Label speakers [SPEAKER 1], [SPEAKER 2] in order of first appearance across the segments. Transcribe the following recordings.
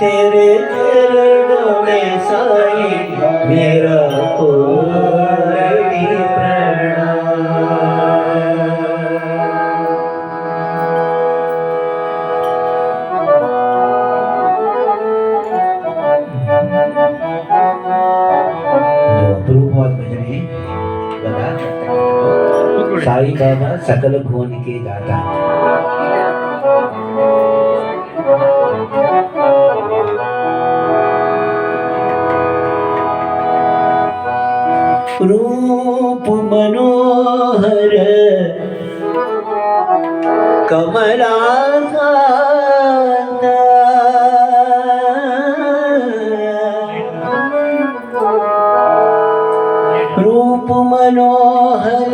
[SPEAKER 1] तेरे चरणों में साई मेरा कोटि साई बाबा सकल भुवन के दाता। रूप मनोहर कमलाकांत रूप मनोहर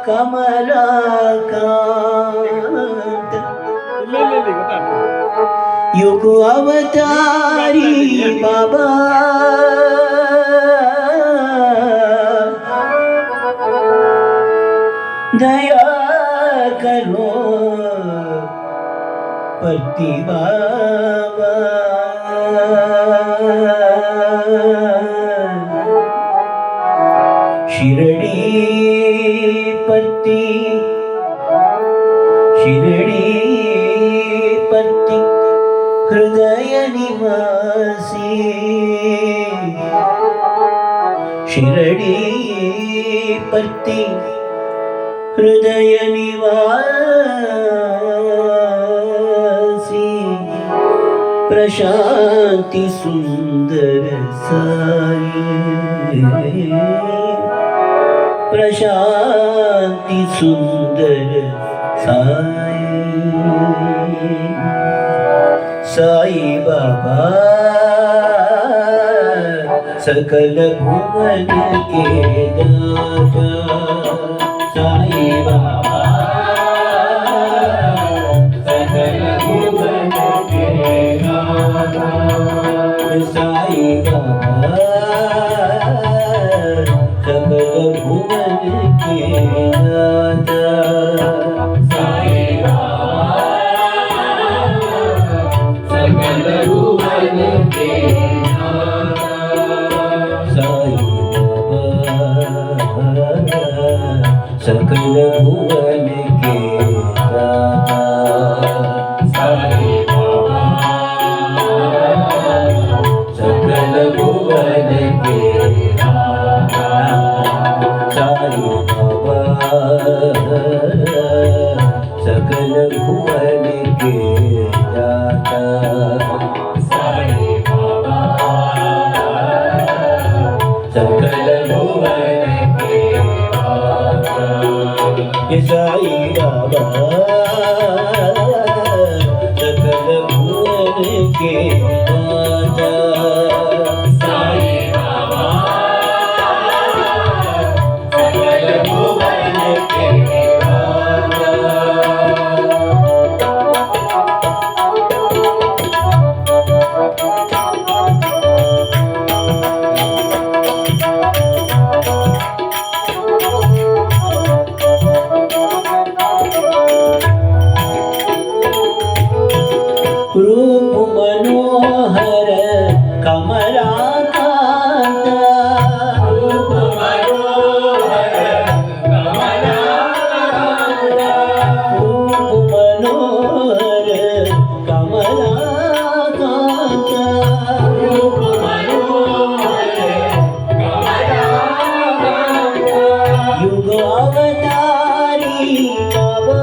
[SPEAKER 1] कमलाकांत युग अवतारी बाबा दया करो पति बाबा। शिरडीपति हृदय निवासी शिरडीपति हृदय निवासी प्रशांति सुंदर साई प्रशांति सुंदर साई साई बाबा सकल भुवन के दाता। साई बाबा सकल भुवन के दाता। साई बाबा सकल भुवन के दाता। साई बाबा सकल भुवन के दाता। साई सकल भुवन के दाता। साई बाबा सकल भुवन के दाता। साई बाबा सकल भुवन के दाता। साई बाबा सकल भुवन के दाता। साई बाबा सकल भुवन के दाता। साई बाबा सकल भुवन के दाता। रूप मनोहर कमलाकांत रूप मनोहर कमलाकांत रूप मनोहर कमलाकांत रूप मनोहर कमलाकांत युग अवतारी बाबा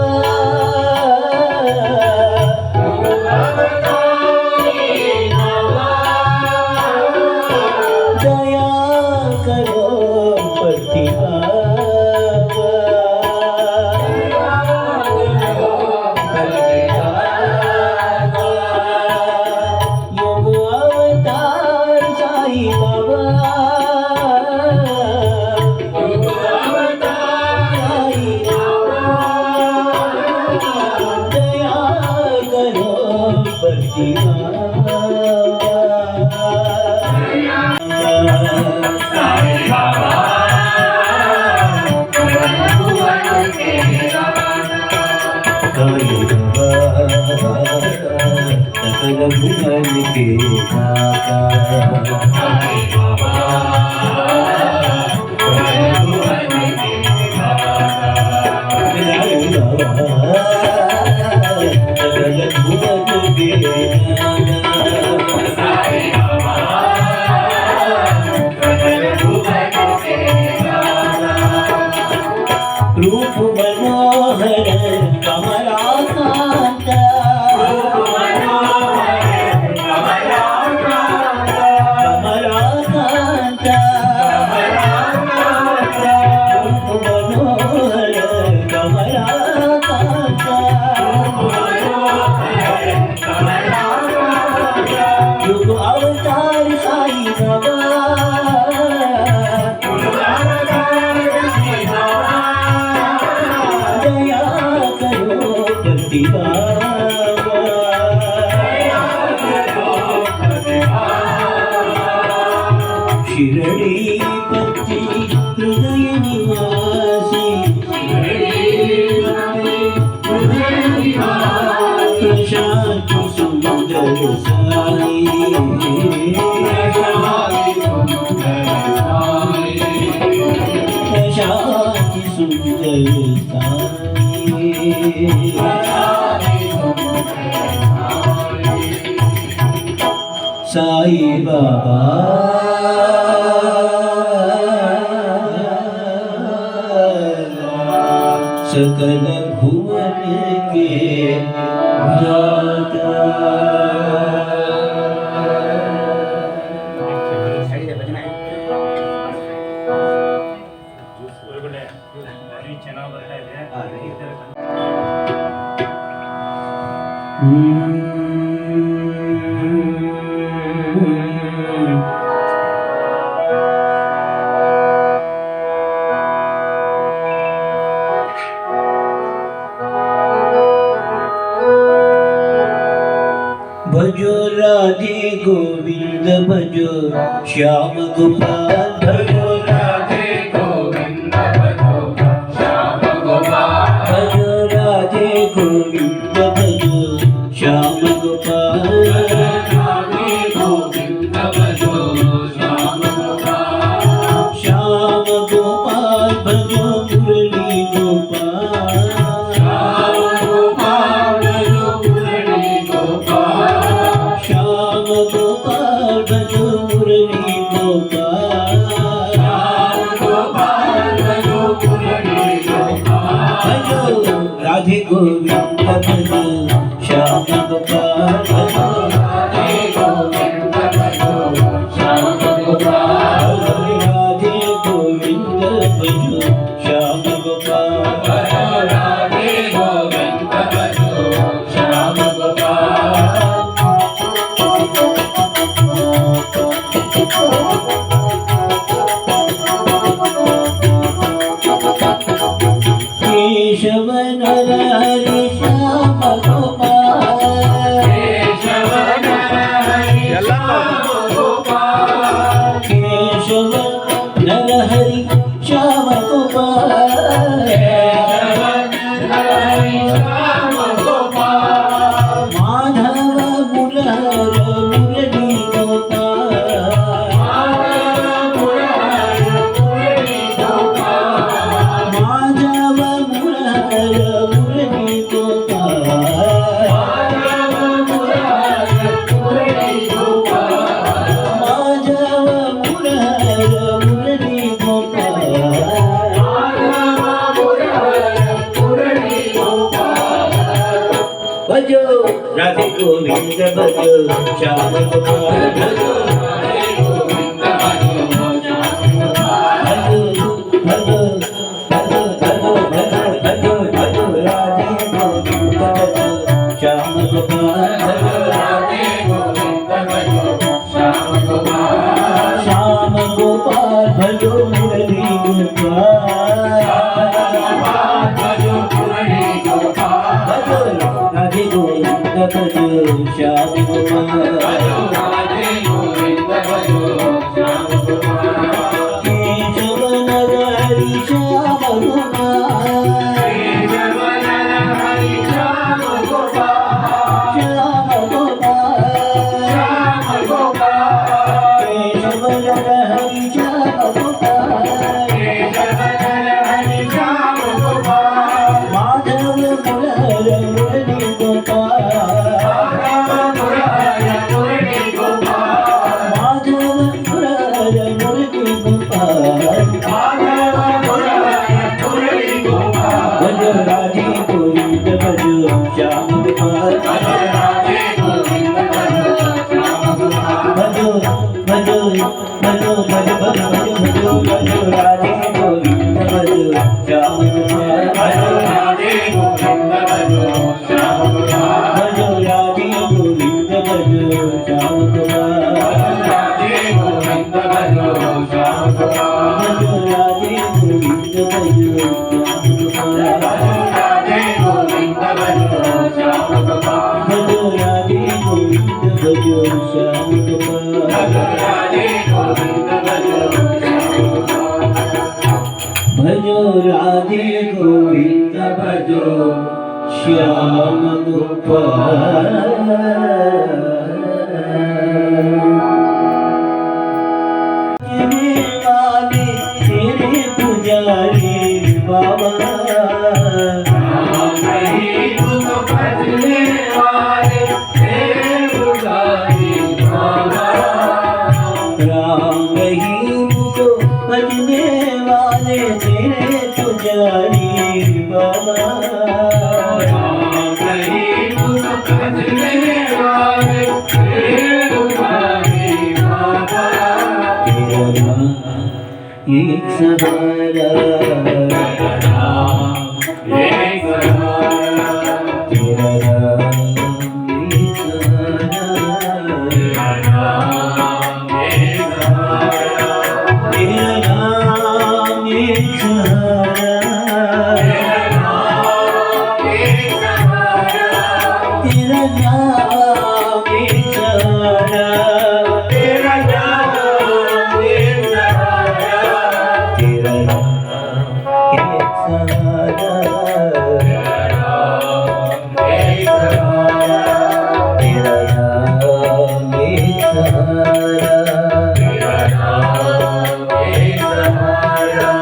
[SPEAKER 1] दया करो पति बाबा। युग अवतार साई बाबा। युग अवतार साई साई बाबा सकल भुवन के दाता साई बाबा सकल भुवन के दाता सकल भुवन के दाता साई बाबा सकल भुवन के दाता रूप मनोहर कमलाकांत रूप मनोहर कमलाकांत कमलाकांत रूप मनोहर कमलाकांत युग अवतार साई बाबा शिरडीपती हृदय निवासी प्रशांत सुंदर साई प्रशांत सुंदर साई बाबा सकल भुवन के दाता भजो राधे गोविंद भजो श्याम गोपाल भजो राधे गोविंद भजो श्याम गोपाल भजो राधे गोविंद भजो श्याम गोपाल राधे गोविंद भजो श्याम गोपाल श्याम गोपाल भजो मुरली गोपाल श्याम गोपाल भजो मुरली गोपाल श्याम गोपाल भजो मुरली गोपाल श्याम गोपाल भजो मुरली गोपाल भजो राधे गोविंद भजो श्याम गोपाल भजो राधे गोविंद भजो श्याम गोपाल राधे गोविंद भजो श्याम गोपाल राधे गोविंद भजो श्याम गोपाल केशव नरहरि श्याम गोपाल केशव नरहरि श्याम गोपाल केशव नरहरि श्याम गोपाल केशव नरहरि श्याम गोपाल माधव मुरहर मुरली गोपाल माधव मुरहर मुरली गोपाल माधव मुरहर मुरली गोपाल माधव मुरहर मुरली गोपाल माधव मुरहर मुरली गोपाल माधव मुरहर मुरली गोपाल भजो राधे गोविंद भजो श्याम गोपाल भजो राधे गोविंद भजो श्याम गोपाल भजो भजो भजो भजो भजो भजो राधे गोविंद भजो श्याम गोपाल भजो राधे गोविंद भजो श्याम गोपाल श्याम गोपाल भजो मुरली गोपाल भजो मुरली गोपाल भजो राधे गोविंद भजो श्याम गोपाल भजो राधे गोविंद भजो श्याम गोपाल केशव नरहरि श्याम गोपाल केशव नरहरि श्याम श्याम गोपाल
[SPEAKER 2] भजो राधे गोविंद भजो श्याम गोपाल
[SPEAKER 1] भजो राधे गोविंद भजो श्याम गोपाल
[SPEAKER 2] राधे गोविंद भजो श्याम गोपाल
[SPEAKER 1] भजो राधे गोविंद भजो श्याम गोपाल
[SPEAKER 2] राधे गोविंद भजो श्याम गोपाल
[SPEAKER 1] भजो राधे गोविंद भजो श्याम गोपाल
[SPEAKER 2] राधे गोविंद भजो
[SPEAKER 1] भजो राधे गोविंद भजो श्याम गोपाल वाले तेरे पुजारी बाबा
[SPEAKER 2] राम रही तुम भजने वाले तेरे पुजारी बाबा
[SPEAKER 1] राम रहीम को भजने वाले तेरे पुजारी बाबा
[SPEAKER 2] राम रही तुम भजने वाले तेरे पुजारी बाबा
[SPEAKER 1] तेरा नाम एक सहारा
[SPEAKER 2] एक सहारा
[SPEAKER 1] तेरा नाम एक सहारा
[SPEAKER 2] तेरा नाम एक सहारा
[SPEAKER 1] तेरा नाम एक सहारा तेरा नाम एक सहारा
[SPEAKER 2] तेरा नाम एक सहारा
[SPEAKER 1] तेरा नाम एक सहारा
[SPEAKER 2] एक सहारा
[SPEAKER 1] तेरा नाम एक सहारा
[SPEAKER 2] तेरा नाम एक सहारा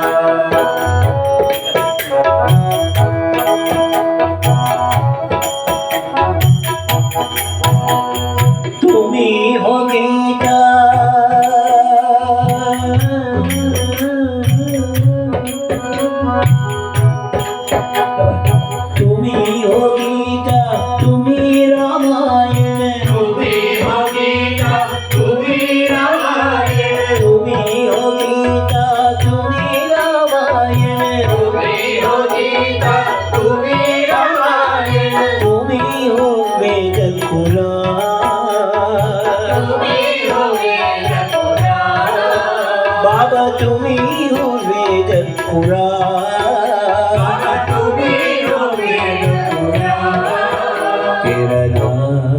[SPEAKER 1] तुम्ही हो गीता तुम्ही हो गीता तुम्ही रामायण
[SPEAKER 2] तुम्ही हो गीता तुम्ही रामायण
[SPEAKER 1] तुम्ही हो गीता तुम्ही रामायण
[SPEAKER 2] तुम्ही हो गीता तुम्ही रामायण
[SPEAKER 1] तुम्ही हो वेद पुराण
[SPEAKER 2] तुम्ही हो वेद पुराण
[SPEAKER 1] बाबा तुम्ही हो वेद पुराण
[SPEAKER 2] बाबा तुम्ही हो वेद पुराण
[SPEAKER 1] तेरा नाम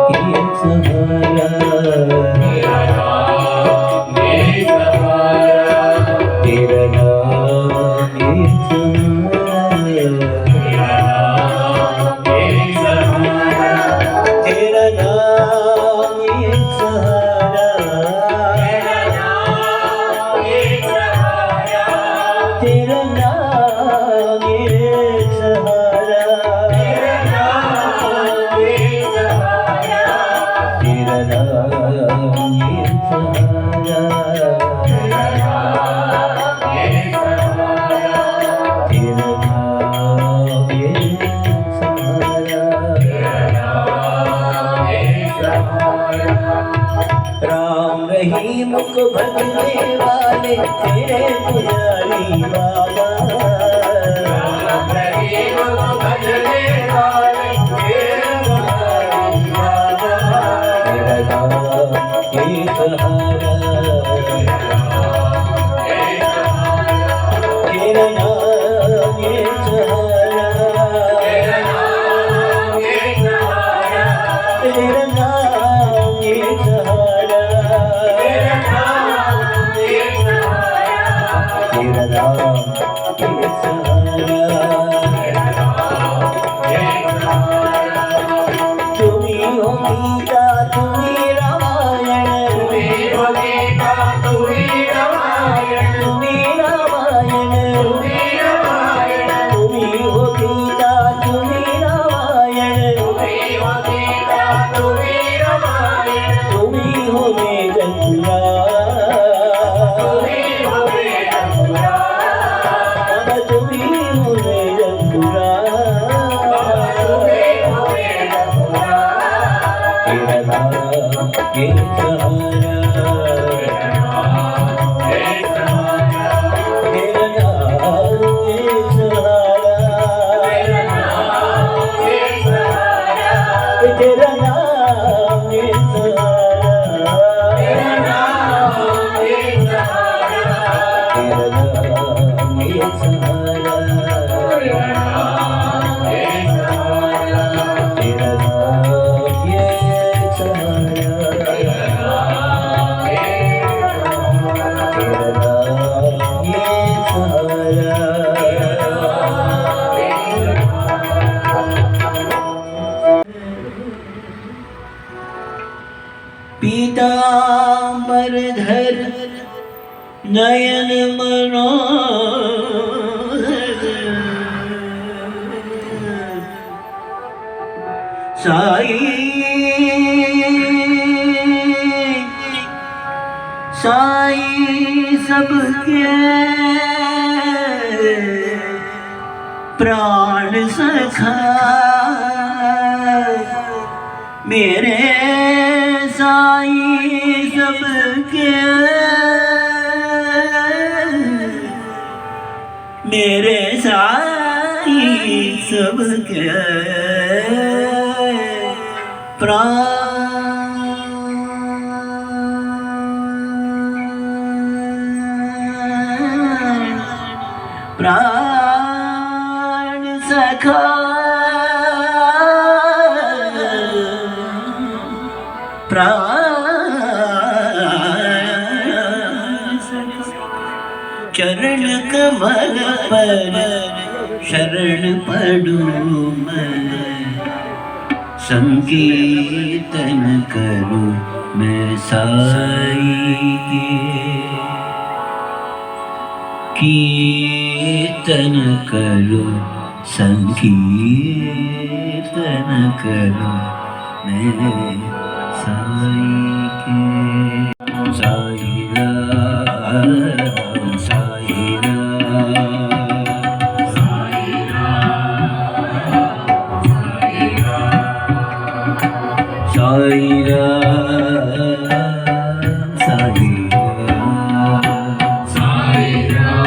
[SPEAKER 1] एक सहारा
[SPEAKER 2] तेरा नाम एक सहारा
[SPEAKER 1] तेरा नाम एक सहारा
[SPEAKER 2] तेरा नाम एक सहारा
[SPEAKER 1] तेरा नाम एक सहारा
[SPEAKER 2] तेरा नाम एक सहारा
[SPEAKER 1] तेरा नाम एक सहारा
[SPEAKER 2] तेरा नाम एक सहारा
[SPEAKER 1] तेरा नाम एक सहारा
[SPEAKER 2] तेरा नाम एक सहारा
[SPEAKER 1] तेरा नाम एक सहारा
[SPEAKER 2] राम रहीम को भजने वाले तेरे पुजारी बाबा
[SPEAKER 1] राम रहीम को भजने वाले तेरे पुजारी बाबा
[SPEAKER 2] तेरा नाम एक सहारा
[SPEAKER 1] एक सहारा
[SPEAKER 2] तेरा नाम एक सहारा
[SPEAKER 1] तेरा नाम एक सहारा
[SPEAKER 2] तेरा नाम एक सहारा
[SPEAKER 1] तेरा नाम एक सहारा
[SPEAKER 2] तेरा नाम एक सहारा तुम्ही हो गीता तुम्ही रामायण
[SPEAKER 1] तुम्ही हो गीता तुम्ही रामायण
[SPEAKER 2] तुम्ही रामायण
[SPEAKER 1] तुम्ही रामायण
[SPEAKER 2] तुम्ही हो गीता तुम्ही रामायण
[SPEAKER 1] तुम्ही हो गीता तुम्ही रामायण
[SPEAKER 2] तुम्ही हो वेद पुराण
[SPEAKER 1] तुम्ही हो वेद पुराण
[SPEAKER 2] तुम्ही हो वेद पुराण
[SPEAKER 1] तुम्ही हो वेद पुराण
[SPEAKER 2] तेरा नाम एक सहारा
[SPEAKER 1] एक सहारा
[SPEAKER 2] तेरा नाम
[SPEAKER 1] तेरा नाम है सहारा,
[SPEAKER 2] तेरा नाम है सहारा,
[SPEAKER 1] तेरा नाम है सहारा,
[SPEAKER 2] तेरा नाम है सहारा,
[SPEAKER 1] तेरा नाम है सहारा,
[SPEAKER 2] तेरा नाम है
[SPEAKER 1] तेरा नाम है सहारा। पीताम्बरधर नयन मनोहर साई साई सबके प्राण सखा मेरे साई सबके मेरे साई सबके प्राण सखा चरण कमल पर शरण पड़ूं मैं, संकीर्तन करूं मैं साई के, कीर्तन करूं संकीर्तन करूं मैं साई के। साई राम साई राम
[SPEAKER 2] साई राम,
[SPEAKER 1] साई राम साई राम
[SPEAKER 2] साई राम,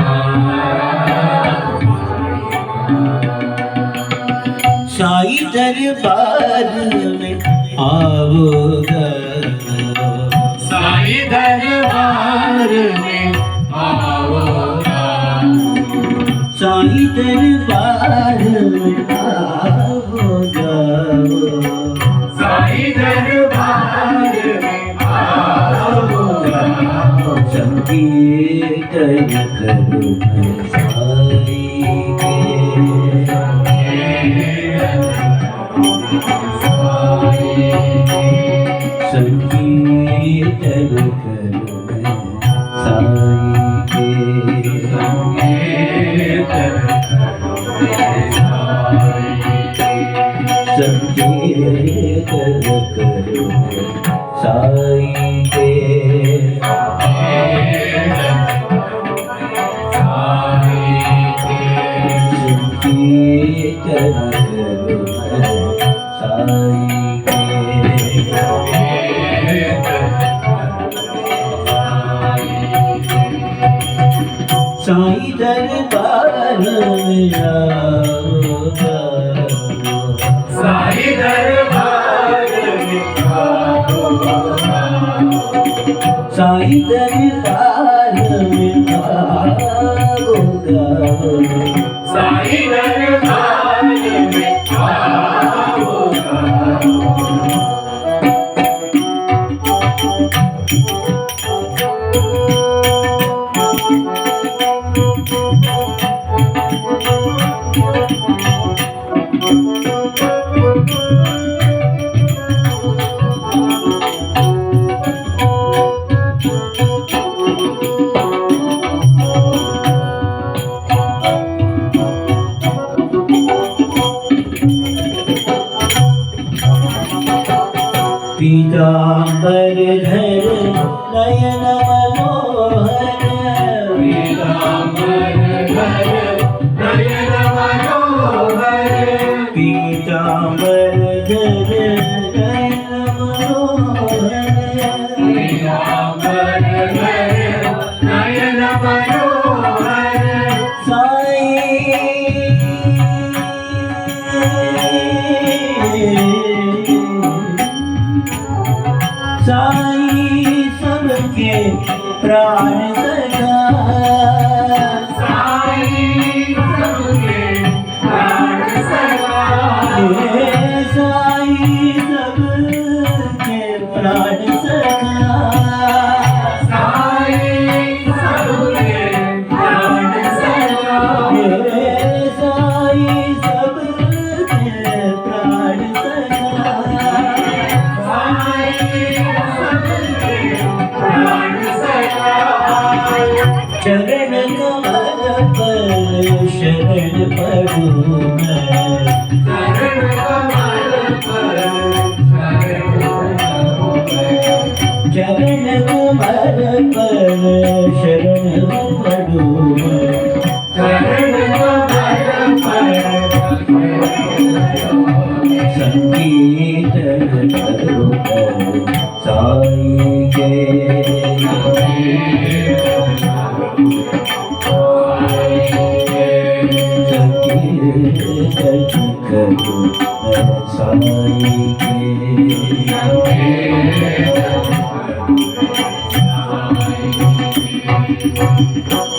[SPEAKER 1] साई दरबार में आओगा,
[SPEAKER 2] साई दरबार में आओगा,
[SPEAKER 1] साई दरबार में आओगा,
[SPEAKER 2] साई दरबार में आओगा,
[SPEAKER 1] संकीर्तन करूं मैं साई के, संकीर्तन करूं मैं साई के, संकीर्तन करूं मैं साई के, संकीर्तन करूं मैं साई के, साई दरबार में आओगा,
[SPEAKER 2] साई दरबार में आओगा,
[SPEAKER 1] साई दरबार में आओगा,
[SPEAKER 2] साई दरबार में आओगा,
[SPEAKER 1] प्राण सखा
[SPEAKER 2] साई सबके प्राण सखा
[SPEAKER 1] हे साई सबके प्राण सखा
[SPEAKER 2] साई सबके प्राण सखा
[SPEAKER 1] हे साई सबके प्राण सखा
[SPEAKER 2] साई सबके प्राण सखा
[SPEAKER 1] चरण कमल पर शरण पड़ू मैं
[SPEAKER 2] चरण कमल पर
[SPEAKER 1] चरण कमल पर शरण पड़ू मैं
[SPEAKER 2] चरण कमल पर
[SPEAKER 1] संकीर्तन करो साई के संकीर्तन करो साई के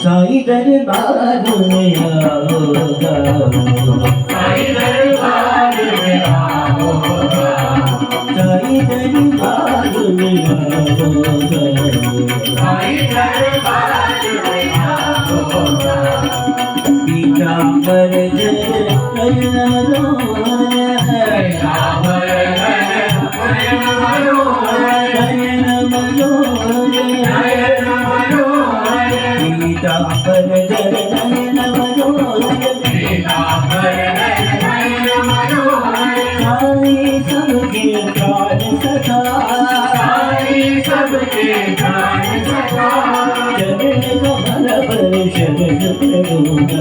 [SPEAKER 1] साई दरबार में आओ
[SPEAKER 2] साई दरबार में आओ
[SPEAKER 1] साई दरबार में आओ
[SPEAKER 2] साई दरबार में आओ
[SPEAKER 1] पीतांबर नयन मनोहर पीतांबर नयन मनोहर साई सबके प्राण सखा
[SPEAKER 2] सबके प्राण सखा
[SPEAKER 1] चरण कमल पर शरण प्रभु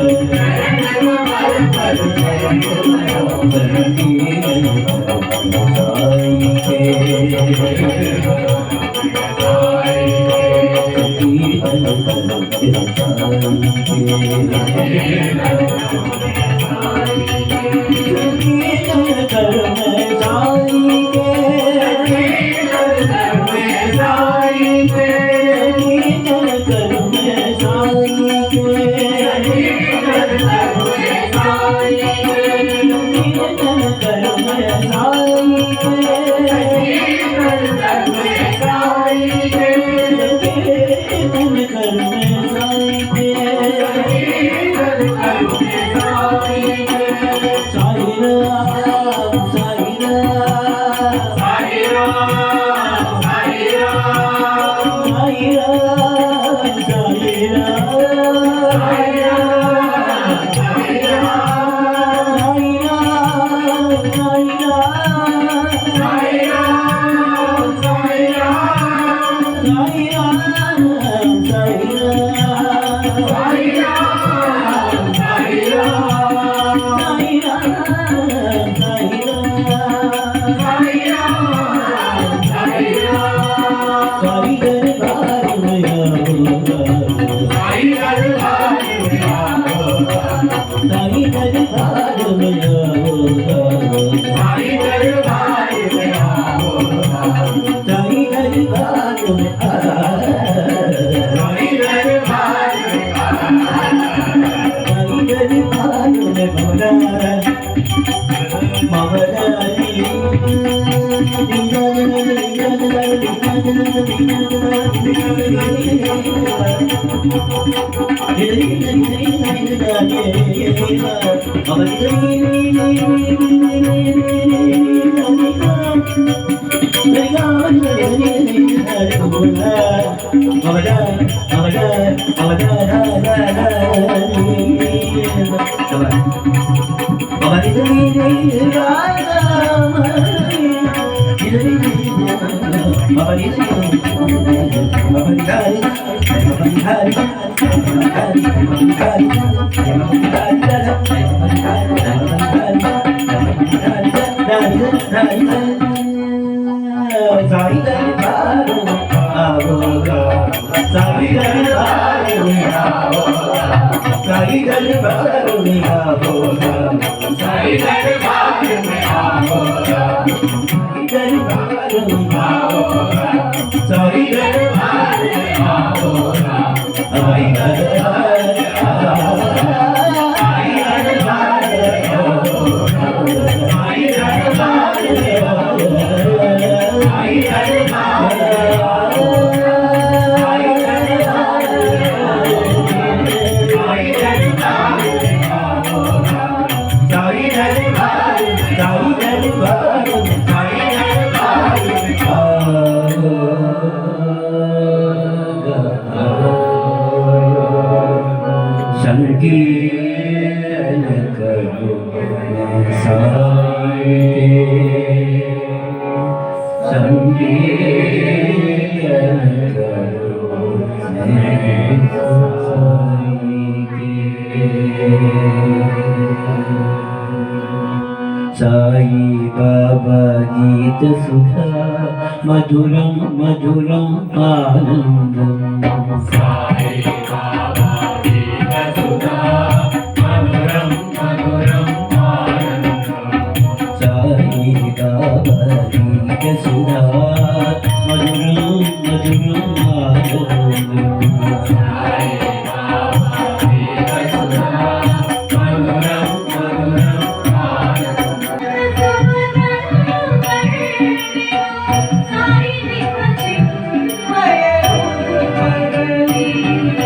[SPEAKER 2] साई दरबार में आओ
[SPEAKER 1] साई बाबा गीत सुधा मधुरम मधुरम आनंदम
[SPEAKER 2] साई बाबा गीत सुधा मधुरम मधुरम आनंदम
[SPEAKER 1] साई बाबा गीत सुधा मधुरम मधुरम आनंदम
[SPEAKER 2] साई बाबा गीत सुधा मधुरम मधुरम आनंदम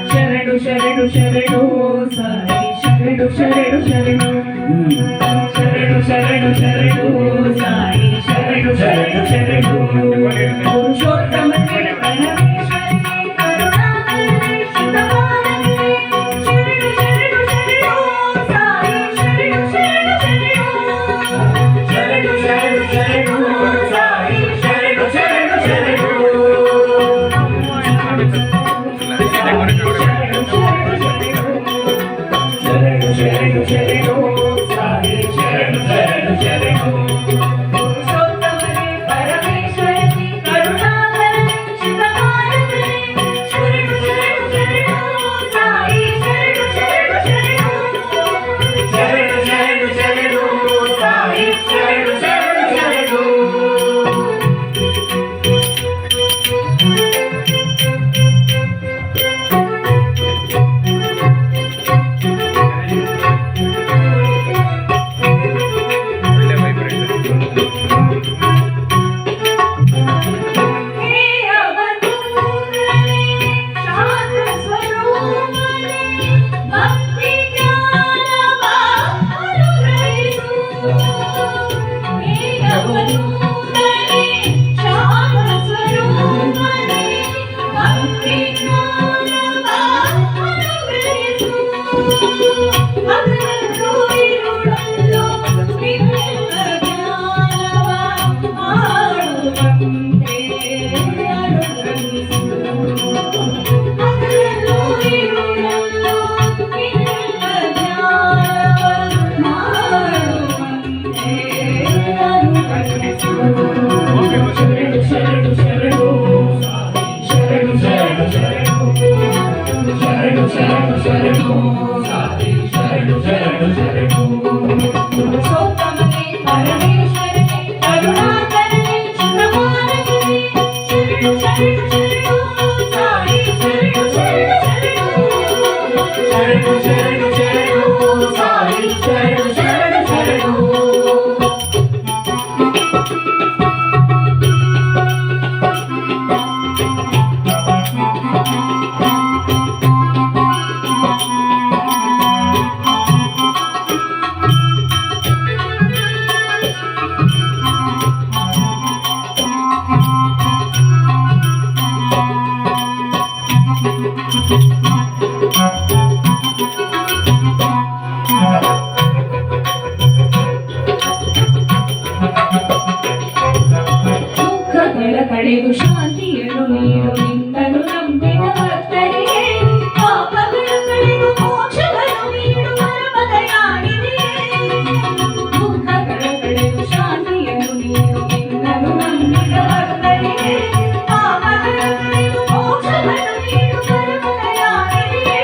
[SPEAKER 3] ಶರಣು ಶರಣು ಶರಣು ಸಾಯಿ ಶರಣು ಶರಣು ಶರಣು ಶರಣು ಶರಣು ಶರಣು ಸಾಯಿ ಶರಣು ಶರಣು ಶರಣು ಪುರುಷೋತ್ತಮ ಪರಮೇಶ್ವರನೇ ಕರುಣಾಕರನೇ ಶಿವಪಾಲನೆ ಶರಣು ಶರಣು ಶರಣು ಸಾಯಿ ಶರಣು ಶರಣು ಶರಣು ಶರಣು ಶರಣು ಸಾಯಿ ಶರಣು ಶರಣು ಶರಣು ಶರಣು ಶರಣು ಸಾಯಿ ಶರಣು ಶರಣು ಶರಣು ಪುರುಷೋತ್ತಮನೇ ಪರಮೇಶ್ವರನೇ ಕರುಣಾಕರನೇ ಶಿವಪಾಲಕನೇ ಶರಣು ಶರಣು ಶರಣು ಸಾಯಿ ಶರಣು ಶರಣು ಶರಣು ಶರಣು ಶರಣು ಶರಣು ಸಾಯಿ ಶರಣು ಶರಣು ಶರಣು ಪುರುಷೋತ್ತಮನೇ ಪರಮೇಶ್ವರನೇ ಕರುಣಾಕರನೇ ಶಿವಪಾಲಕನೇ ಶರಣು ಶರಣು ಶರಣು ಸಾಯಿ ಶರಣು ಶರಣು ಶರಣು ಶರಣು ಶರಣು ಸಾಯಿ ಶರಣು ಶರಣು ಶರಣು ದುಃಖಗಳ ಕಳೆದು ಶಾಂತಿಯನ್ನು ನೀಡು ನಿನ್ನನ್ನು ನಂಬಿದ ಭಕ್ತರಿಗೆ ಪಾಪಗಳ ಕಳೆದು ಮೋಕ್ಷವನ್ನು ನೀಡು ಪರಮದಯಾನಿಧಿಯೇ ದುಃಖಗಳ ಕಳೆದು ಶಾಂತಿಯನ್ನು ನೀಡು ನಿನ್ನನ್ನು ನಂಬಿದ ಭಕ್ತರಿಗೆ ಪಾಪಗಳ ಕಳೆದು ಮೋಕ್ಷವನ್ನು ನೀಡು ಪರಮದಯಾನಿಧಿಯೇ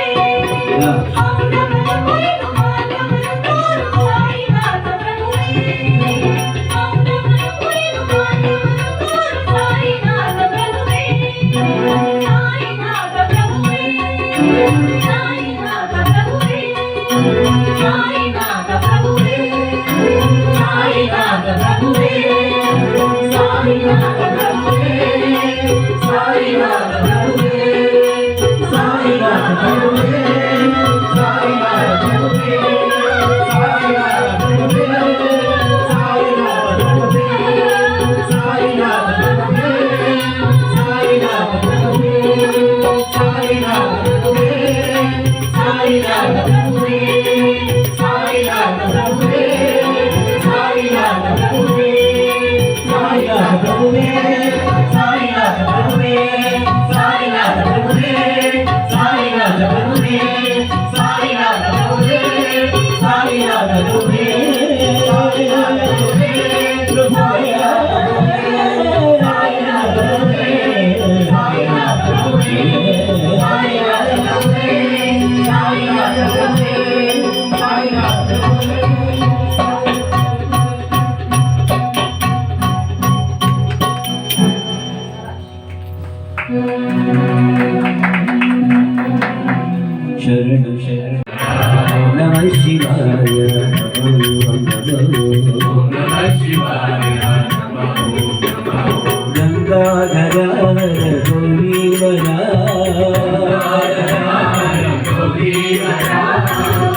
[SPEAKER 1] गंगाधर रघुवीरा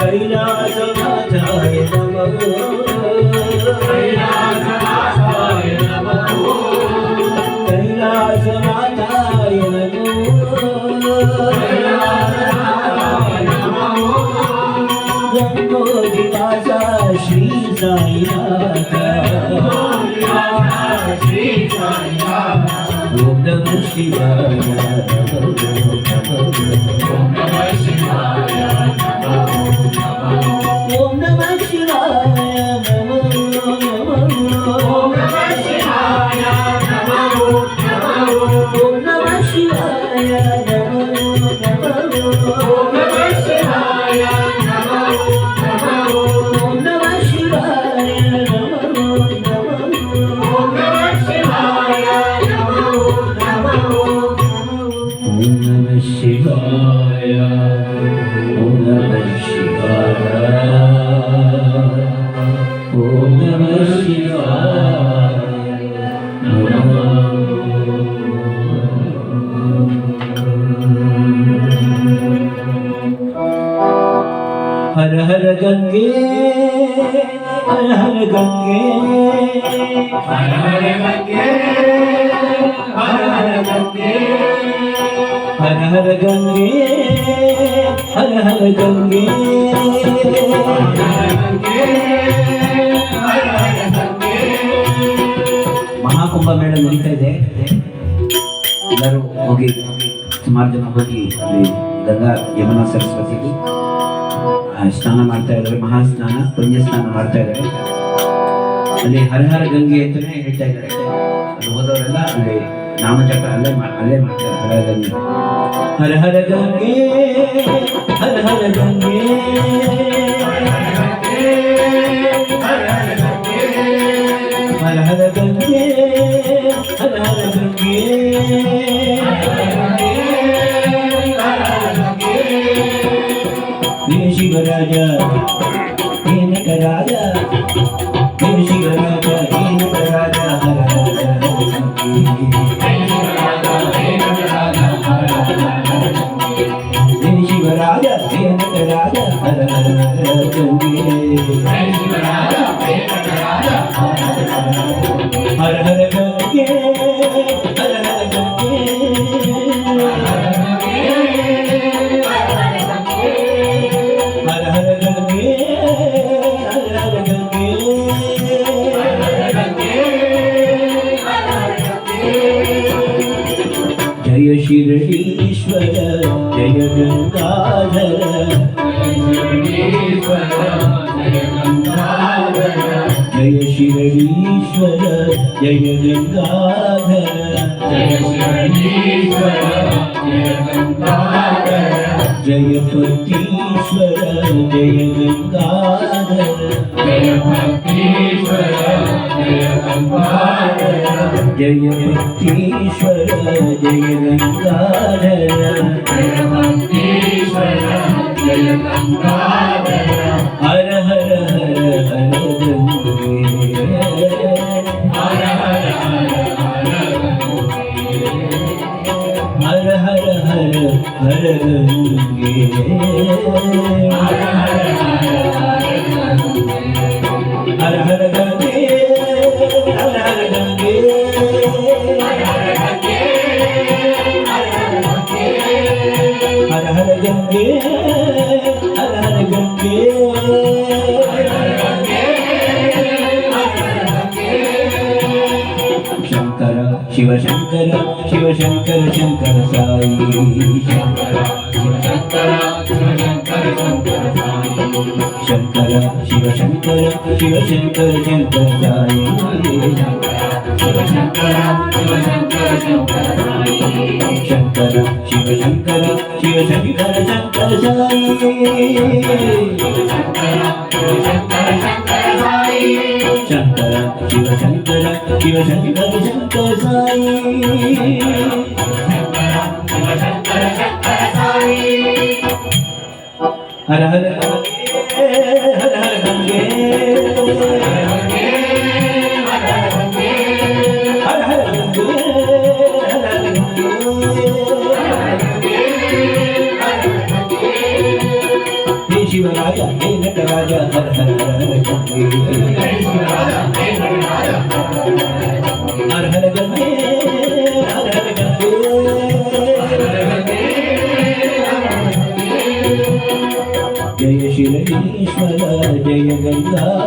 [SPEAKER 1] कैलासनाथाय नमः
[SPEAKER 3] कैलासनाथाय नमः
[SPEAKER 1] कैलासनाथाय नमः गंगोदिवासा श्री साईनाथ
[SPEAKER 3] श्री साईनाथ
[SPEAKER 1] ओम नमः शिवाय
[SPEAKER 3] ओम नमः शिवाय
[SPEAKER 1] ओम नमः शिवाय
[SPEAKER 3] ओम नमः शिवाय नमः
[SPEAKER 1] ओम नमः शिवाय
[SPEAKER 3] ओम नमः शिवाय नमः
[SPEAKER 1] ओम नमः शिवाय
[SPEAKER 3] ओम नमः शिवाय
[SPEAKER 1] ओम नमः शिवाय ओम नमः शिवाय ओम नमः शिवाय हर हर गंगे हर हर गंगे
[SPEAKER 3] हर हर गंगे हर हर गंगे
[SPEAKER 1] हर हर गंगे हर हर गंगे ಮಹಾಕುಂಭ ಮೇಳ ನಡೀತಾ ಇದೆ. ಎಲ್ಲರೂ ಹೋಗಿ ಸುಮಾರು ಜನ ಹೋಗಿ ಅಲ್ಲಿ ಗಂಗಾ ಯಮುನಾ ಸರಸ್ವತಿಗೆ ಸ್ನಾನ ಮಾಡ್ತಾ ಇದ್ದಾರೆ. ಮಹಾ ಸ್ನಾನ ಪುಣ್ಯ ಸ್ನಾನ ಮಾಡ್ತಾ ಇದ್ದಾರೆ. ಅಲ್ಲಿ ಹರ ಹರ ಗಂಗೆ ಅಂತಾನೆ ಹೇಳ್ತಾ ಇದ್ದಾರೆ. ಅಲ್ಲಿ ಹೋದವರೆಲ್ಲ ಅಲ್ಲಿ ನಾಮಜಪ ಅಲ್ಲೇ ಮಾಡ್ತಾರೆ. ಹರ ಹರ ಗಂಗೆ ಹರ ಹರ ಗಂಗೆ ಹರ ಹರ ಗಂಗೆ ಹರ ಹರ ಗಂಗೆ हे शिवराजा हे नटराजा हे शिवराजा हे नटराजा हर हर गंगे हे शिवराजा हे नटराजा हर हर गंगे हर हर गंगे हर हर गंगे हर हर गंगे हर हर गंगे जय शिरडीश्वर जय गंगाधर जय शिरडीश्वर जय गंगाधर जय पतीश्वर जय गंगाधर जय पतीश्वर जय गंगाधर हर हर हर हर गंगे हर हर हर हर हर गंगे हर हर गंगे हर हर गंगे हर हर गंगे हर हर गंगे शंकर शिव शंकर शिव शंकर शंकर साई शंकर शिव शंकर शिव शंकर शंकर साई शंकर शिव शंकर शिव शंकर शंकर साई शंकर शिव शंकर शिव शंकर शंकर साई हर हर हर हर गंगे हर हर गंगे राजा हे नटराजा हर हर हर हर गंगे हर हर गंगे हर हर गंगे जय शिवनेश्वर जय गंगाधर जय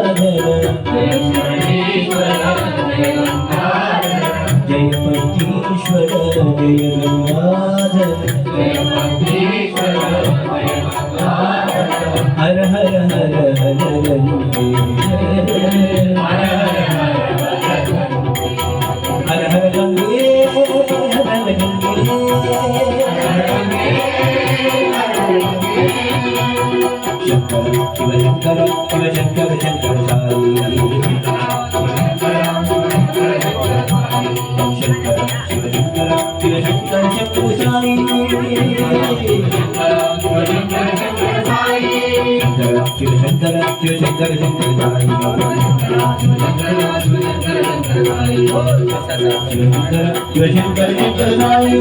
[SPEAKER 1] पतीश्वर जय गंगाधर हर हर हर हर गंगे हर हर गंगे हर हर गंगे शंकर शिव शंकर शिव शंकर शंकर साई शंकर शिव शंकर शिव शंकर शंकर साई शिव शंकर शिव शंकर शंकर साई शिव शंकर शिव शंकर शंकर साई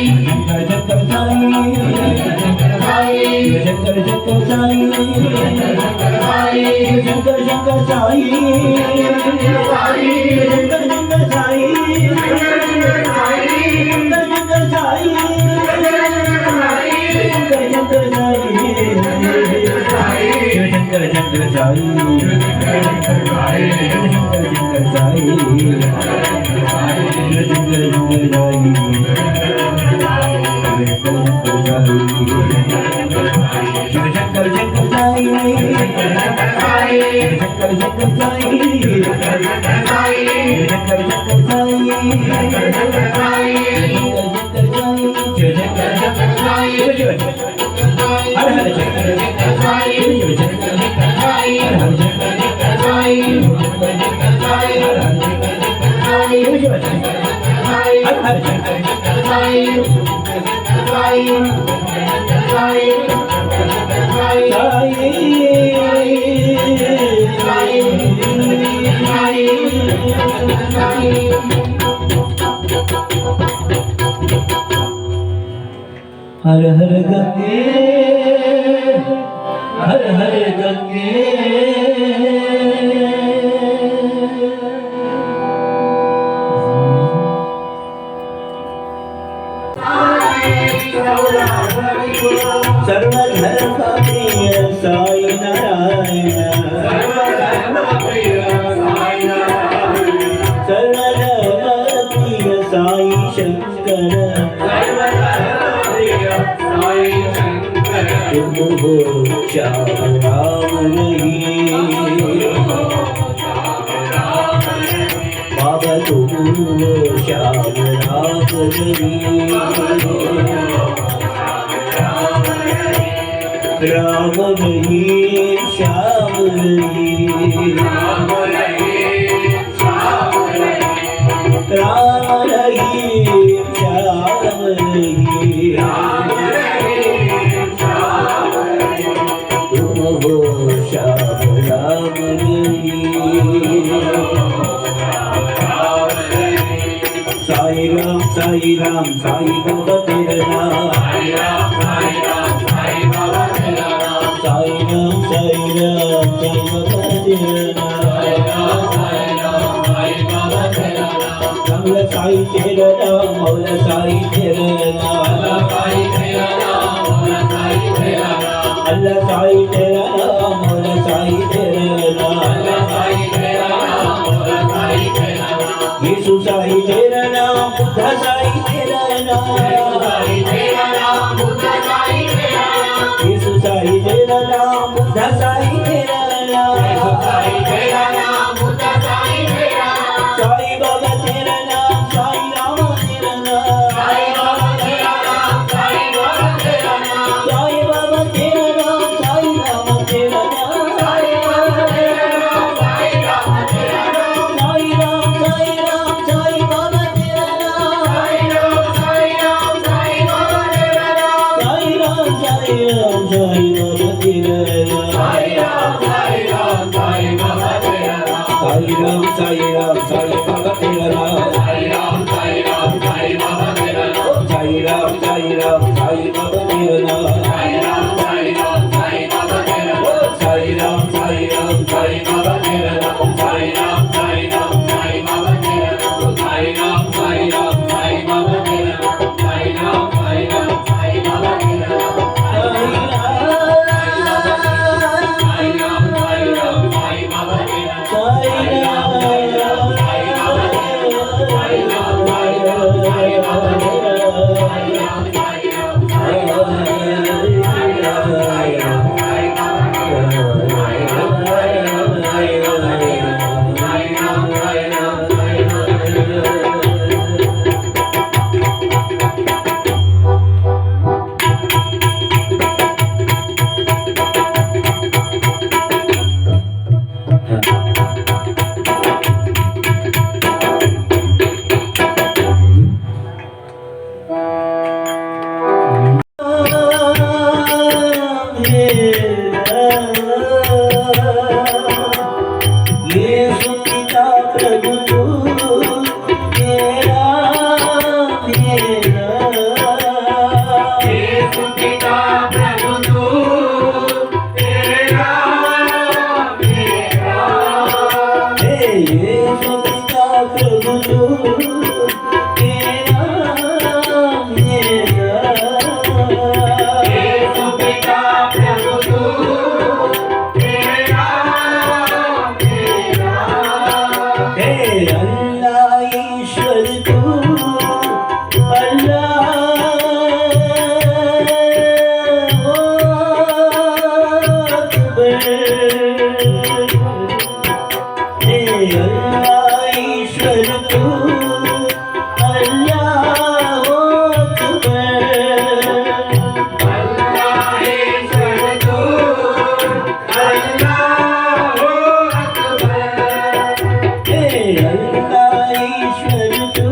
[SPEAKER 1] शंकर शंकर साई शंकर शंकर साई शंकर शंकर साई शंकर शंकर साई शंकर शंकर साई शंकर शंकर साई शंकर शंकर साई शंकर शंकर साई शिव शंकर शंकर साई शंकर शंकर साई शंकर शंकर साई हर हर शंकर शिव शंकर हर हर शंकर हर हर शंकर हर हर गंगे हर हर गंगे सर्वधर्म प्रिय साई नारायण सर्वधर्म प्रिय साई शंकर तुम हो श्याम राम रहिए बाबा तुम हो श्याम राम रहिए राम रहिए श्याम रहिए राम रहिए श्याम रहिए तुम हो श्याम राम रहिए साई राम साई राम साई बाबा तेरा नाम साई राम साई राम साई बाबा तेरा नाम कमला साई तेरा नाम मौला साई तेरा नाम अल्लाह साई तेरा नाम मौला साई तेरा नाम यीशु साई तेरा नाम बुद्धा साई तेरा नाम यीशु साई तेरा नाम बुद्धा साई तेरा नाम साई बाबा तेरा नाम साई राम तेरा नाम साई बाबा तेरा नाम साई राम तेरा नाम साई बाबा तेरा नाम साई राम तेरा नाम साई राम साई बाबा तेरा नाम साई राम साई बाबा तेरा नाम साई राम साई बाबा तेरा नाम साई राम साई बाबा तेरा नाम साई राम साई बाबा तेरा नाम साई राम साई बाबा तेरा नाम साई राम साई बाबा तेरा नाम प्रभु तू मेरा मेरा
[SPEAKER 3] यीशु पिता प्रभु तू मेरा मेरा
[SPEAKER 1] हे यीशु पिता प्रभु तू मेरा मेरा
[SPEAKER 3] यीशु पिता प्रभु तू मेरा मेरा
[SPEAKER 1] हे अल्लाह ईश्वर तू अल्लाह हे अल्लाह ईश्वर तू अल्लाह
[SPEAKER 3] अल्लाह ईश्वर तू अल्लाह अकबर
[SPEAKER 1] हे अल्लाह ईश्वर तू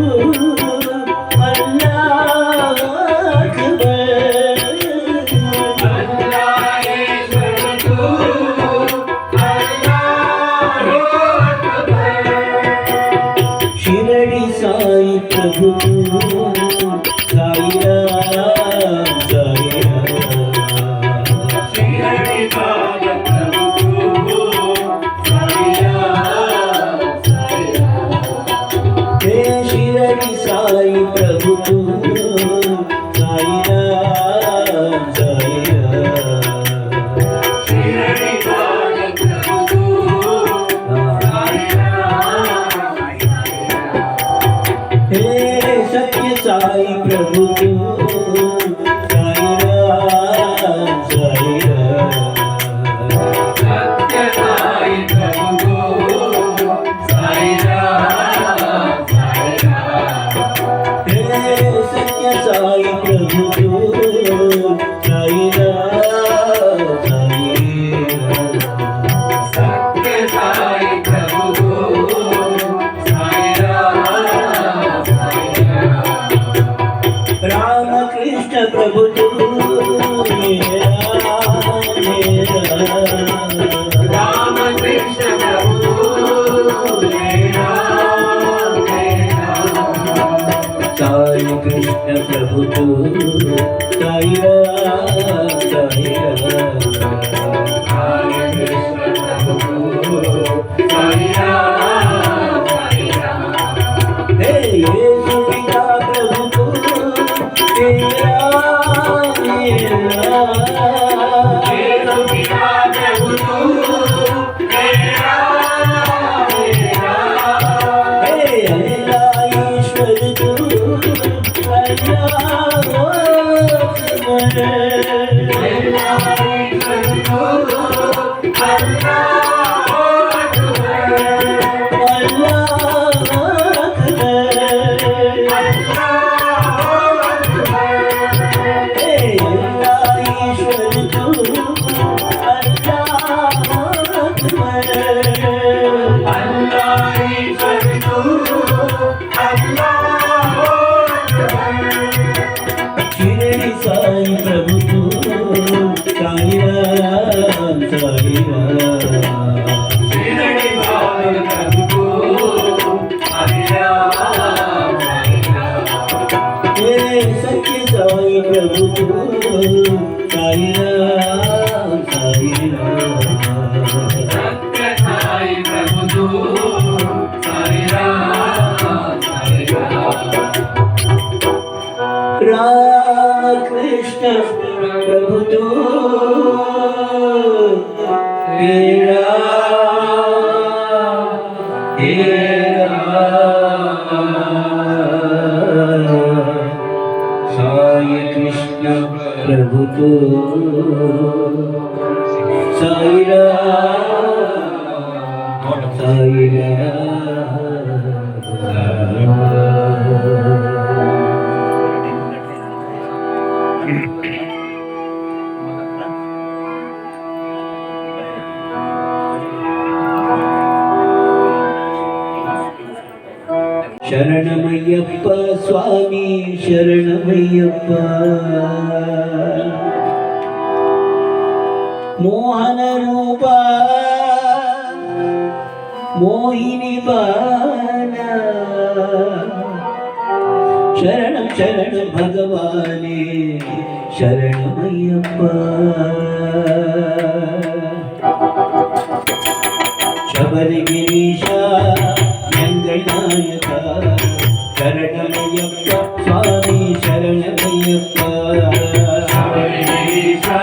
[SPEAKER 1] अल्लाह अकबर
[SPEAKER 3] अल्लाह ईश्वर तू अल्लाह अकबर
[SPEAKER 1] शिरडी साई प्रभु तू साई राम साई राम
[SPEAKER 3] शिरडी साई प्रभु तू साई राम साई राम
[SPEAKER 1] हे शिरडी साई प्रभु तू साई राम साई राम
[SPEAKER 3] शिरडी साई प्रभु तू साई राम
[SPEAKER 1] हे सत्य साई प्रभु तू साई राम साई राम
[SPEAKER 3] सत्य साई प्रभु तू साई राम साई राम
[SPEAKER 1] हे सत्य साई प्रभु तू साई राम साई राम
[SPEAKER 3] सत्य साई प्रभु तू साई राम साई राम
[SPEAKER 1] राम कृष्ण प्रभु तू मेरा मेरा
[SPEAKER 3] राम कृष्ण प्रभु तू मेरा मेरा
[SPEAKER 1] साई कृष्ण प्रभु तू साई राम साई राम
[SPEAKER 3] साई कृष्ण प्रभु तू साई राम साई राम
[SPEAKER 1] हे यीशु पिता प्रभु तू तेरा मेरा
[SPEAKER 3] यीशु पिता प्रभु तू मेरा मेरा
[SPEAKER 1] हे अल्लाह ईश्वर तू अल्लाह अकबर
[SPEAKER 3] अल्लाह ईश्वर तू अल्लाह अकबर
[SPEAKER 1] अल्लाह अकबर हे अल्लाह ईश्वर तू अल्लाह अकबर
[SPEAKER 3] अल्लाह ईश्वर तू अल्लाह
[SPEAKER 1] शिरडी साई प्रभु तू साई राम साई राम
[SPEAKER 3] शिरडी साई प्रभु तू साई राम साई राम
[SPEAKER 1] हे सत्य साई प्रभु तू साई राम साई राम
[SPEAKER 3] सत्य साई प्रभु तू साई राम साई राम
[SPEAKER 1] राम कृष्ण प्रभु तू तेरा साई कृष्ण प्रभु तू साई राम साई ಶರಣಮಯ್ಯಪ್ಪ ಸ್ವಾಮಿ ಶರಣಮಯ್ಯಪ್ಪ ಮೋಹನ ರೂಪ मोहिनी बाला शरणं शरणं भगवाने शरणमय्यप्पा शबरिगिरीशा यङ्गनायका शरणमय्यप्पा स्वामी शरणमय्यप्पा
[SPEAKER 3] शबरिगिरीशा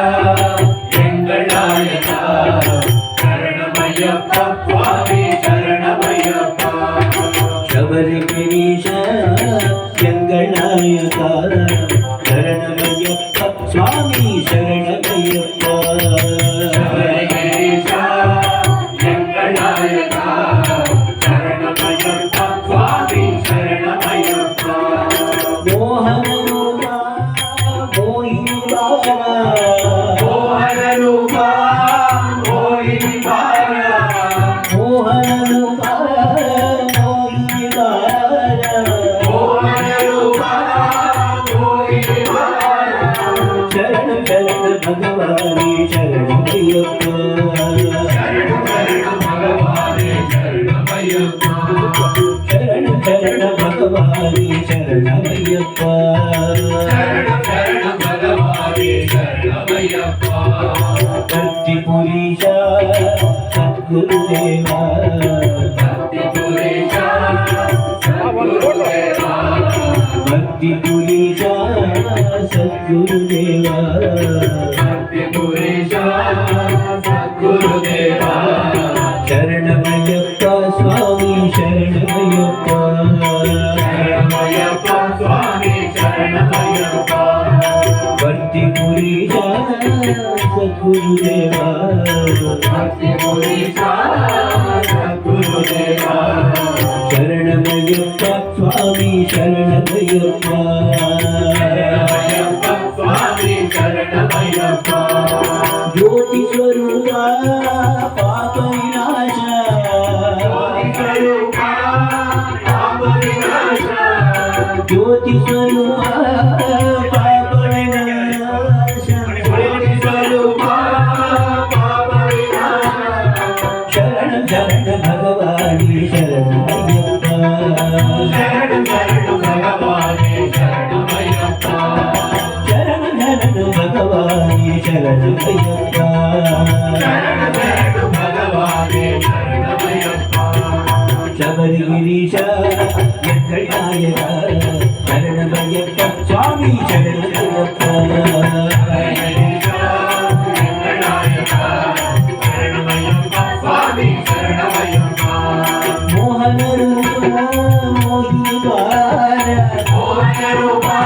[SPEAKER 3] यङ्गनायका शरणमय्यप्पा स्वामी शरणमय्यप्पा
[SPEAKER 1] शबरिगिरीशा यङ्गनायका शरणमय्यप्पा स्वामी शरणमय्यप्पा
[SPEAKER 3] शबरिगिरीशा यङ्गनायका शरणमय्यप्पा स्वामी शरणमय्यप्पा
[SPEAKER 1] मोहनरूपा मोहिनी बाला
[SPEAKER 3] मोहनरूपा मोहिनी बाला
[SPEAKER 1] मोहनरूपा मोहिनी बाला
[SPEAKER 3] मोहनरूपा मोहिनी बाला
[SPEAKER 1] शरण शरण भगवानी शरणमय्यप्पा
[SPEAKER 3] शरण शरण भगवाने शरणमय्यप्पा
[SPEAKER 1] शरण शरण भगवानी शरणमय्यप्पा
[SPEAKER 3] शरण शरण भगवाने शरणमय्यप्पा
[SPEAKER 1] भक्तिपुरीशा सद्गुरुदेवा
[SPEAKER 3] भक्तिपुरीशा सद्गुरुदेवा
[SPEAKER 1] भक्तिपुरीशा सद्गुरुदेवा
[SPEAKER 3] भक्तिपुरीशा सद्गुरुदेवा
[SPEAKER 1] शरणमय्यप्पा स्वामी शरणमय्यप्पा
[SPEAKER 3] शरणमय्यप्पा स्वामी शरणमय्यप्पा
[SPEAKER 1] भक्तिपुरीशा सद्गुरुदेवा
[SPEAKER 3] भक्तिपुरीशा सद्गुरुदेवा
[SPEAKER 1] शरणमय्यप्पा स्वामी शरणमय्यप्पा
[SPEAKER 3] शरणमय्यप्पा स्वामी शरणमय्यप्पा
[SPEAKER 1] ज्योति स्वरूपा पाप विनाशा
[SPEAKER 3] ज्योतिस्वरूपा पापविनाशा
[SPEAKER 1] ज्योति स्वरूपा पाप विनाशा
[SPEAKER 3] ज्योतिस्वरूपा पापविनाशा
[SPEAKER 1] शरण शरण भगवानी शरणमय्यप्पा
[SPEAKER 3] शरण शरण भगवाने शरणमय्यप्पा
[SPEAKER 1] शरण शरण भगवानी शरणमय्यप्पा
[SPEAKER 3] शरण शरण भगवाने शरणमय्यप्पा
[SPEAKER 1] शबरिगिरीशा यङ्गनायका शरणमय्यप्पा स्वामी शरणमय्यप्पा
[SPEAKER 3] शबरिगिरीशा यङ्गनायका शरणमय्यप्पा स्वामी शरणमय्यप्पा
[SPEAKER 1] मोहनरूपा मोहिनी बाला
[SPEAKER 3] मोहनरूपा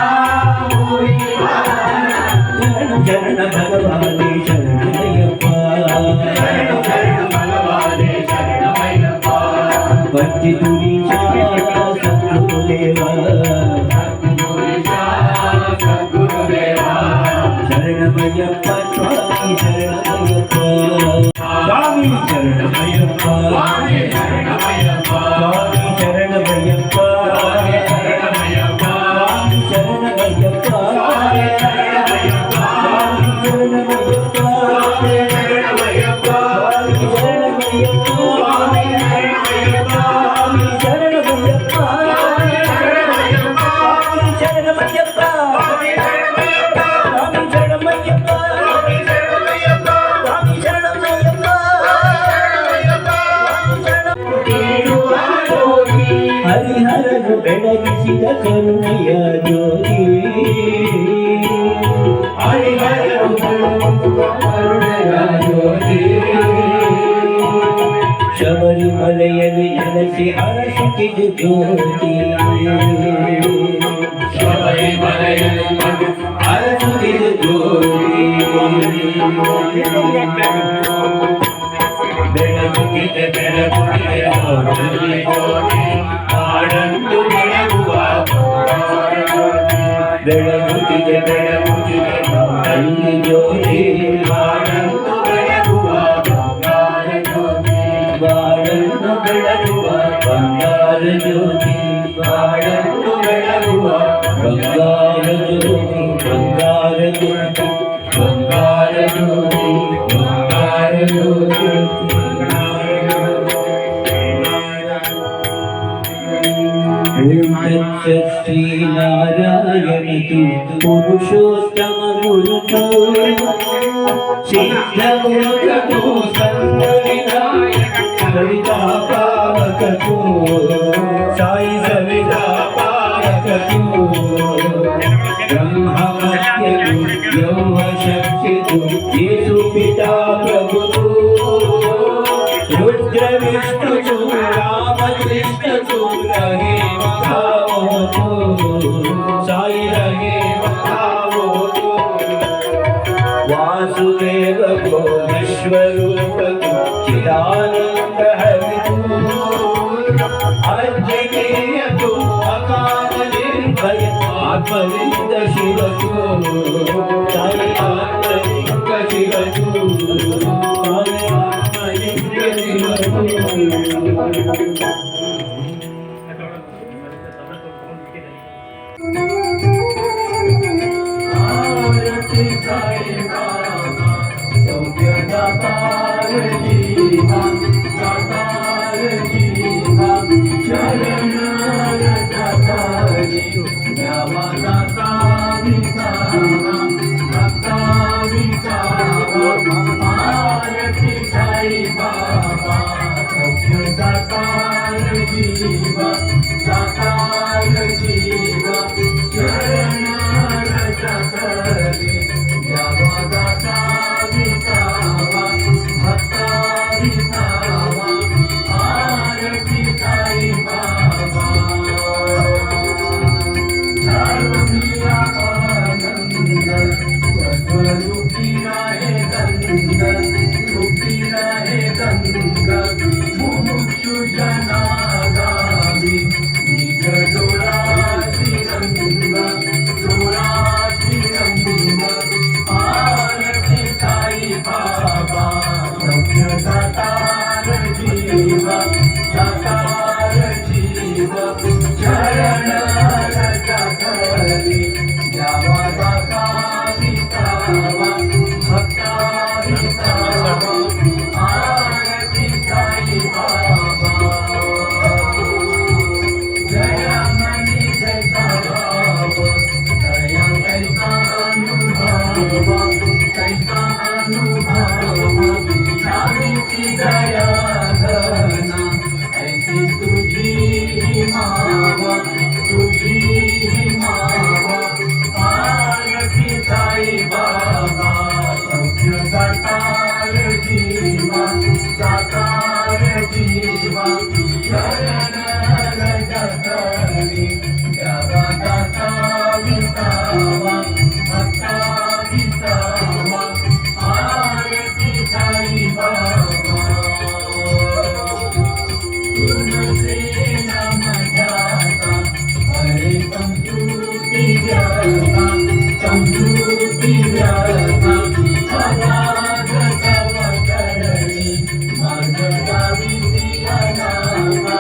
[SPEAKER 3] मोहिनी बाला
[SPEAKER 1] शरण शरण भगवानी शरणमय्यप्पा
[SPEAKER 3] शरण शरण भगवाने शरणमय्यप्पा
[SPEAKER 1] भक्तिपुरीशा सद्गुरुदेवा
[SPEAKER 3] भक्तिपुरीशा सद्गुरुदेवा
[SPEAKER 1] शरणमय्यप्पा स्वामी शरणमय्यप्पा स्वामी शरणमय्यप्पा
[SPEAKER 3] स्वामी शरणमय्यप्पा
[SPEAKER 1] स्वामी शरणमय्यप्पा
[SPEAKER 3] स्वामी शरणमय्यप्पा
[SPEAKER 1] स्वामी शरणमय्यप्पा
[SPEAKER 3] स्वामी शरणमय्यप्पा
[SPEAKER 1] स्वामी शरणमय्यप्पा
[SPEAKER 3] स्वामी शरणमय्यप्पा
[SPEAKER 1] स्वामी शरणमय्यप्पा
[SPEAKER 3] स्वामी शरणमय्यप्पा
[SPEAKER 1] स्वामी शरणमय्यप्पा
[SPEAKER 3] स्वामी शरणमय्यप्पा
[SPEAKER 1] स्वामी शरणमय्यप्पा
[SPEAKER 3] स्वामी शरणमय्यप्पा
[SPEAKER 1] स्वामी शरणमय्यप्पा
[SPEAKER 3] स्वामी शरणमय्यप्पा
[SPEAKER 1] स्वामी शरणमय्यप्पा ಹರಿಹರನು ಬೆಳಗಿಸಿದ ಕರುಣೆಯ ಜ್ಯೋತಿ ಶಬರಿಮಲೆಯಲ್ಲಿ ನೆಲೆಸಿ ಅರಸುತ್ತಿದ ಜ್ಯೋತಿ ಅರಸುತ್ತಿದ ಜ್ಯೋತಿ ಬೆಳಗುತ್ತಿದೆ ಬೆಳಗುತ್ತಿದೆ ಹೊರಲಿ ಜ್ಯೋತಿ ಮಾಡಂತು ಬೆಳಗುವ ಬೆಳಗುತ್ತಿದೆ ಬೆಳಗುತ್ತಿದೆ ಹೊರಲಿ ಜ್ಯೋತಿ ಮಾಡಂತು ಬೆಳಗುವ ಬಂಗಾರ ಜ್ಯೋತಿ ಬಾಳನ್ನು ಬೆಳಗುವ ಬಂಗಾರ ಜ್ಯೋತಿ ಬಾಳನ್ನು ಬೆಳಗುವ ಬಂಗಾರ ಜ್ಯೋತಿ ಬಂಗಾರ ಜ್ಯೋತಿ ಬಂಗಾರ ಜ್ಯೋತಿ ಬಂಗಾರ ಜ್ಯೋತಿ श्री नारायण तू पुरुषोत्तम गुरु तू सिद्ध मूर्ख तू संत विनायक सविता पावक तू साई सविता पावक तू ब्रह्ममत्य तू यौव शक्ति तू येसु पिता प्रभु तू रुद्र विष्णु तू राम कृष्ण तू रहे बखावो तू साई रहे बखावो तू वासुदेव को विश्वरूप तू चिदानंद हरि तू अजगेय तू अकाल निर्भय आत्मलिंग शिव तू साई आत्मलिंग शिव तू साई आत्मलिंग शिव तू
[SPEAKER 3] आरती साई बाबा सौख्य दातार जीवा दातार जीवा शरण रक्षातारी द्यावा दाता विसावा भक्ता विसावा आरती साई बाबा सौख्य दातार जीवा दातार जीवा शरण रक्षातारी द्यावा दाता विसावा भक्ता विसावा आरती साई बाबा सर्वमिया आनंद स्वरूपी राहे गंग रूपी राहे गंग मुमुक्षु जनागामी निज डोळा श्रीरंग डोळा श्रीरंग आरती साई बाबा सौख्य दातार जीवा दातार जीवा शरण रक्षातारी द्यावा दाता विसावा भक्ता विसावा आरती साई बाबा जया मनी जैसा भाव दया कैसा अनुभव कैसा अनुभव नाविकी दया धना ऐसी तुझी मावा तुझी मावा आरती साई बाबा सौख्य दातार जीवा दातार जीवा शरण रक्षातारी द्यावा दाता विसावा भक्ता विसावा आरती साई बाबा तुमसे नम जाता हरे संस्कृति व्याता संस्कृति व्याता अनाथ तव करणी मार्ग गाविसी अनाथा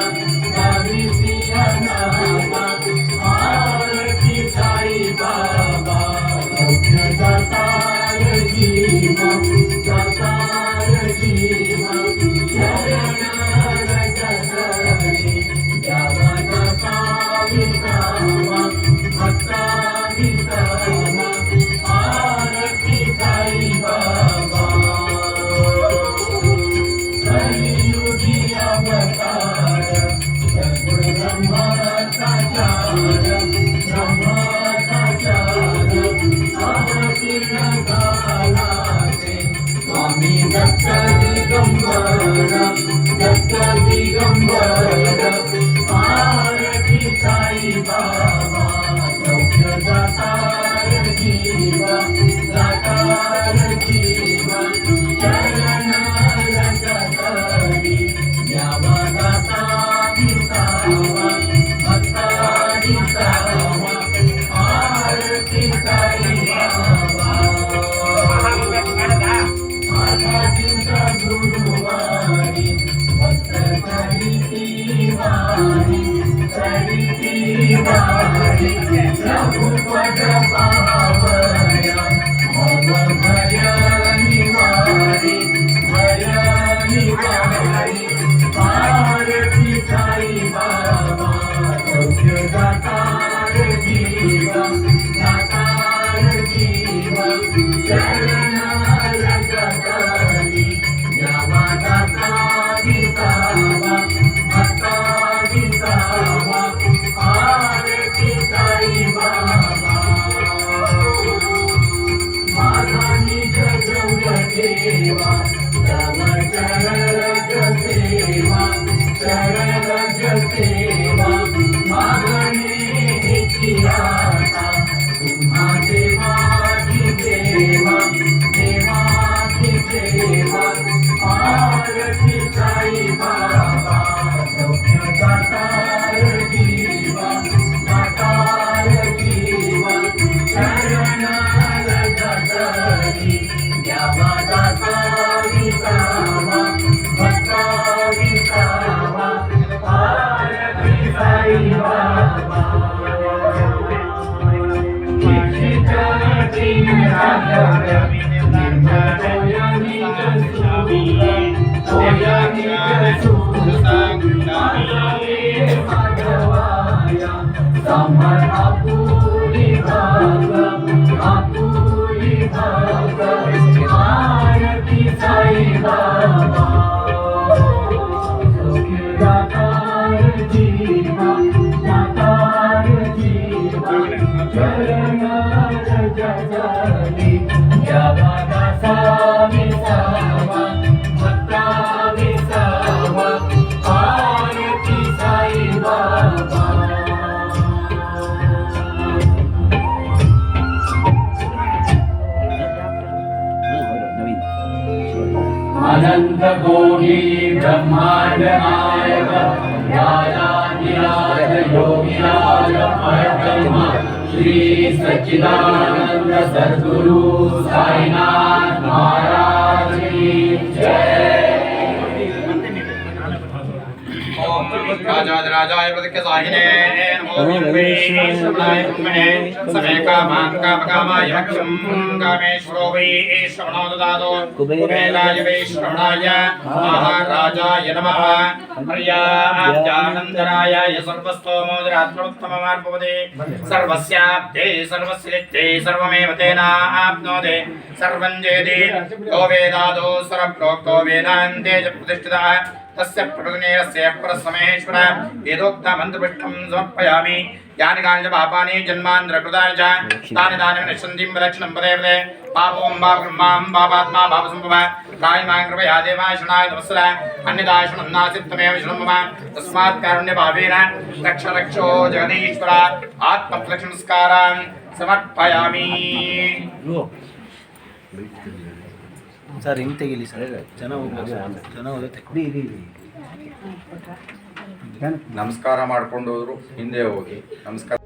[SPEAKER 3] गाविसी अनाथा आरती साई बाबा सौख्य दातार जीवा दातार जीवा शरण रक्षातारी द्यावा दाता विसावा भक्ता विसावा आरती साई बाबा कलियुगी अवतार सद्गुरु ब्रह्मचार्य अवतीर्ण कालाचे स्वामी दत्त दिगंबर आरती साई बाबा सौख्य दातार जीवा दातार जीवा शरण रक्षातारी द्यावा दाता विसावा भक्ता विसावा आरती साई बाबा आराधीचा गुरुवारी भक्त चरिती वारी रघुपत पावया भव भय निवारी आरती साई बाबा सौख्य अनंत कोटि ब्रह्मांड नायक राजाधिराज योगिराज परब्रह्म श्री सच्चिदानंद सद्गुरु साईनाथ महाराज की जय। राजाय प्रतिक्षसाहिने नमो विश्वेश्वराय ब्रह्मणे समे कामान् कामकामाय लक्ष्यं कामेश्वरो वै श्रवणो ददातु कुबेराय वै श्रवणाय महाराजाय नमः हर्याब्जानन्दराय सर्वस्तोमोदरात्मोत्तममार्पवते सर्वस्याब्धे सर्वस्य सर्वमेव तेनाप्नोति सर्वं जयति यो वेदादो सर्वप्रोक्तो वेदान्ते च प्रतिष्ठितः तस्य प्रकृतिनेरस्य परसमेश्वर वेदोक्त मंत्रपुष्पं समर्पयामि यानि कानि च पापानि जन्मान्तरकृतानि च तानि तानि निश्चन्दिं प्रदक्षिणं पदे पदे पापों पापब्रह्मां पापात्मा पापसम्भवः कायमां कृपया देवाशनाय नमस्कार अन्यदा शृणुं नासित्तमेव शृणुं मम तस्मात् कारुण्यभावेन रक्ष रक्षो जगदीश्वर आत्मप्रदक्षिणस्कारान् समर्पयामि।
[SPEAKER 4] ಸರ್ ಹಿಂಗೆ ತೆಗಿಲಿ ಸರ್ ಜನ ಹೋಗುತ್ತೆ
[SPEAKER 5] ನಮಸ್ಕಾರ ಮಾಡ್ಕೊಂಡು ಹೋದ್ರು ಹಿಂದೆ ಹೋಗಿ ನಮಸ್ಕಾರ